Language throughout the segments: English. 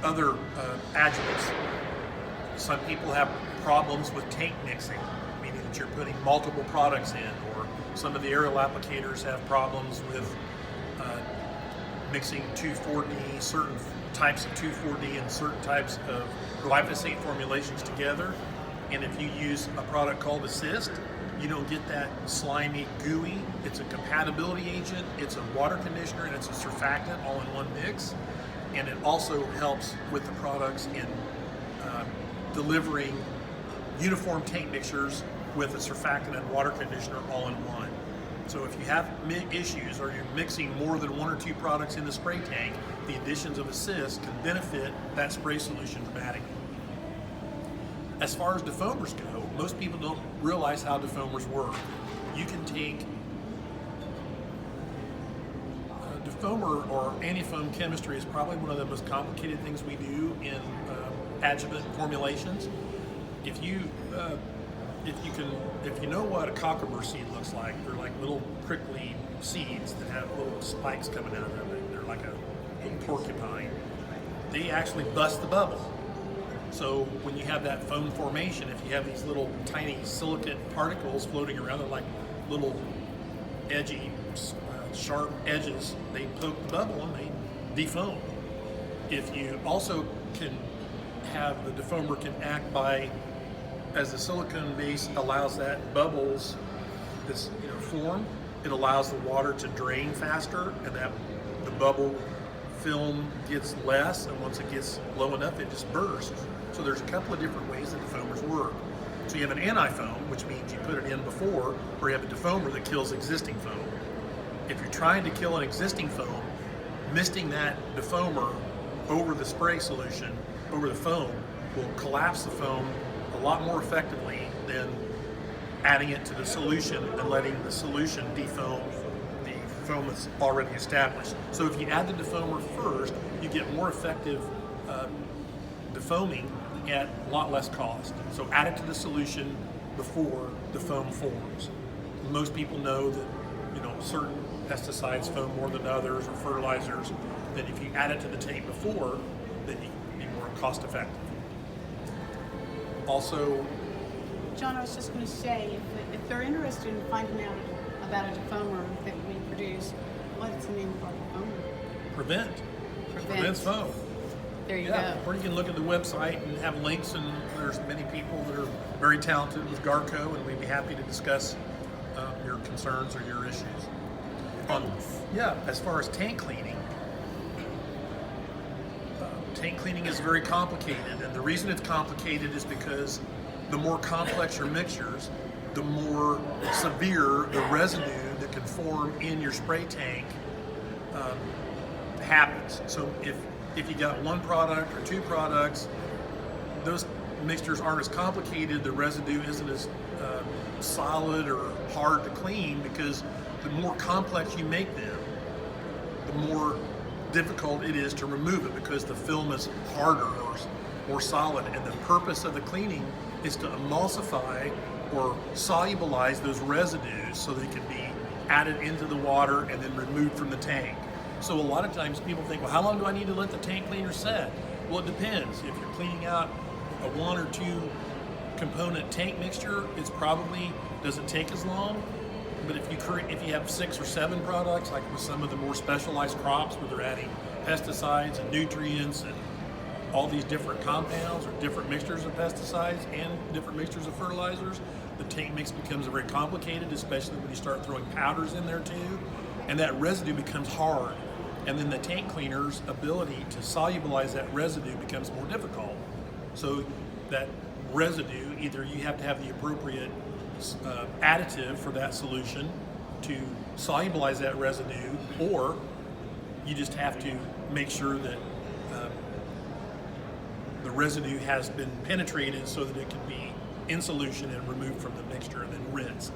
other adjuvants. Some people have problems with tank mixing, meaning that you're putting multiple products in, or some of the aerial applicators have problems with mixing 2,4-D, certain types of 2,4-D and certain types of glyphosate formulations together. And if you use a product called Assist, you don't get that slimy, gooey. It's a compatibility agent, it's a water conditioner, and it's a surfactant all in one mix. And it also helps with the products in delivering uniform tank mixtures with a surfactant and water conditioner all in one. So if you have issues or you're mixing more than one or two products in the spray tank, the additions of Assist can benefit that spray solution dramatically. As far as defoamers go, most people don't realize how defoamers work. You can take defoamer or anti-foam chemistry is probably one of the most complicated things we do in adjuvant formulations. If you know what a cocklebur seed looks like, they're like little prickly seeds that have little spikes coming out of it. They're like a little porcupine. They actually bust the bubble. So when you have that foam formation, if you have these little tiny silicate particles floating around, they're like little edgy, sharp edges. They poke the bubble and they defoam. If you also can have the defoamer can act by, as the silicone base allows that bubbles this form, it allows the water to drain faster, and that the bubble film gets less, and once it gets low enough, it just bursts. So there's a couple of different ways that defoamers work. So you have an anti-foam, which means you put it in before, or you have a defoamer that kills existing foam. If you're trying to kill an existing foam, misting that defoamer over the spray solution, over the foam, will collapse the foam a lot more effectively than adding it to the solution and letting the solution defoam the foam that's already established. So if you add the defoamer first, you get more effective defoaming at a lot less cost. So add it to the solution before the foam forms. Most people know that certain pesticides foam more than others, or fertilizers. Then if you add it to the tank before, then you can be more cost effective. Also, John, I was just going to say, if they're interested in finding out about a defoamer that we produce, what's the name of our defoamer? Prevent. Prevents foam. There you go. Or you can look at the website and have links, and there's many people that are very talented with Garco, and we'd be happy to discuss your concerns or your issues. As far as tank cleaning is very complicated, and the reason it's complicated is because the more complex your mixtures, the more severe the residue that can form in your spray tank happens. So if you got one product or two products, those mixtures aren't as complicated, the residue isn't as solid or hard to clean, because the more complex you make them, the more difficult it is to remove it, because the film is harder or more solid, and the purpose of the cleaning is to emulsify or solubilize those residues so they can be added into the water and then removed from the tank. So a lot of times people think, well, how long do I need to let the tank cleaner set? Well, it depends. If you're cleaning out a one or two component tank mixture, it's probably doesn't take as long. But if you have 6 or 7 products, like with some of the more specialized crops where they're adding pesticides and nutrients and all these different compounds or different mixtures of pesticides and different mixtures of fertilizers, the tank mix becomes very complicated, especially when you start throwing powders in there too, and that residue becomes hard. And then the tank cleaner's ability to solubilize that residue becomes more difficult. So that residue, either you have to have the appropriate additive for that solution to solubilize that residue, or you just have to make sure that the residue has been penetrated so that it can be in solution and removed from the mixture and then rinsed.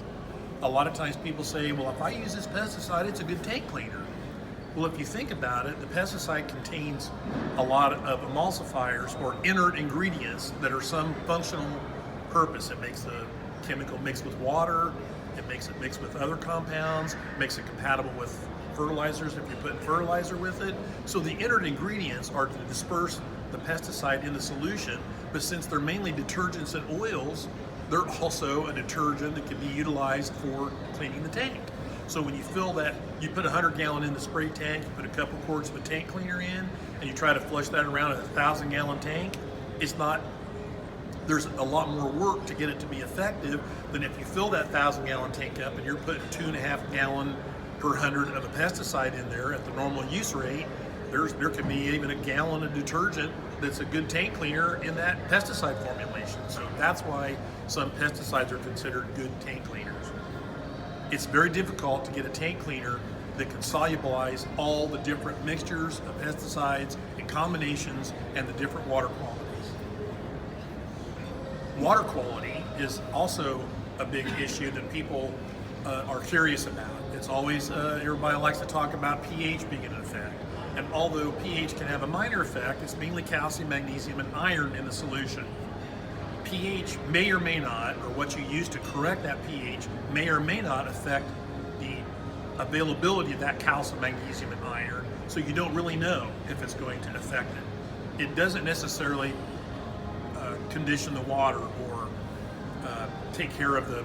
A lot of times people say, well, if I use this pesticide, it's a good tank cleaner. Well, if you think about it, the pesticide contains a lot of emulsifiers or inert ingredients that are some functional purpose. It makes the chemical mix with water, it makes it mix with other compounds, makes it compatible with fertilizers if you're putting fertilizer with it. So the inert ingredients are to disperse the pesticide in the solution, but since they're mainly detergents and oils, they're also a detergent that can be utilized for cleaning the tank. So when you fill that, you put 100 gallon in the spray tank, you put a couple quarts of a tank cleaner in, and you try to flush that around a 1,000 gallon tank, there's a lot more work to get it to be effective than if you fill that 1,000 gallon tank up and you're putting 2.5 gallon per 100 of a pesticide in there at the normal use rate. There can be even a gallon of detergent that's a good tank cleaner in that pesticide formulation. So that's why some pesticides are considered good tank cleaners. It's very difficult to get a tank cleaner that can solubilize all the different mixtures of pesticides and combinations and the different water qualities. Water quality is also a big issue that people are curious about. It's always, everybody likes to talk about pH being in effect. And although pH can have a minor effect, it's mainly calcium, magnesium, and iron in the solution. pH may or may not, or what you use to correct that pH, may or may not affect the availability of that calcium, magnesium, and iron, so you don't really know if it's going to affect it. It doesn't necessarily condition the water or take care of the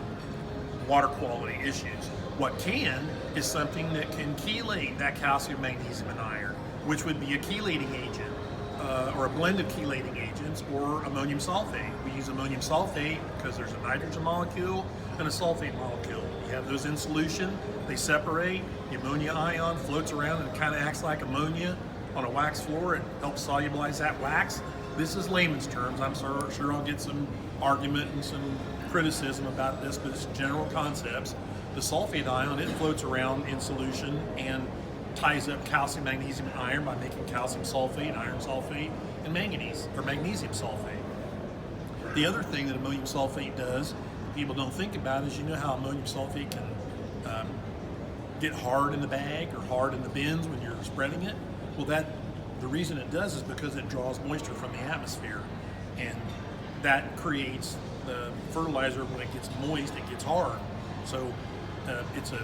water quality issues. What can is something that can chelate that calcium, magnesium, and iron, which would be a chelating agent or a blend of chelating agents or ammonium sulfate. We use ammonium sulfate because there's a nitrogen molecule and a sulfate molecule. You have those in solution, they separate, the ammonia ion floats around and kind of acts like ammonia on a wax floor. It helps solubilize that wax. This is layman's terms. I'm sure I'll get some argument and some criticism about this, but it's general concepts. The sulfate ion, it floats around in solution and ties up calcium, magnesium, and iron by making calcium sulfate, iron sulfate, and manganese, or magnesium sulfate. The other thing that ammonium sulfate does, people don't think about, is you know how ammonium sulfate can get hard in the bag or hard in the bins when you're spreading it? Well, the reason it does is because it draws moisture from the atmosphere, and that creates the fertilizer. When it gets moist, it gets hard. So it's a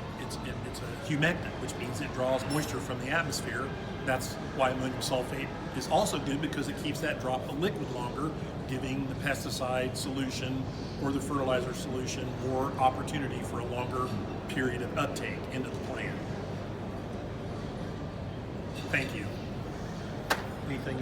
humectant, which means it draws moisture from the atmosphere. That's why ammonium sulfate is also good, because it keeps that drop of liquid longer, giving the pesticide solution or the fertilizer solution more opportunity for a longer period of uptake into the plant. Thank you. Anything?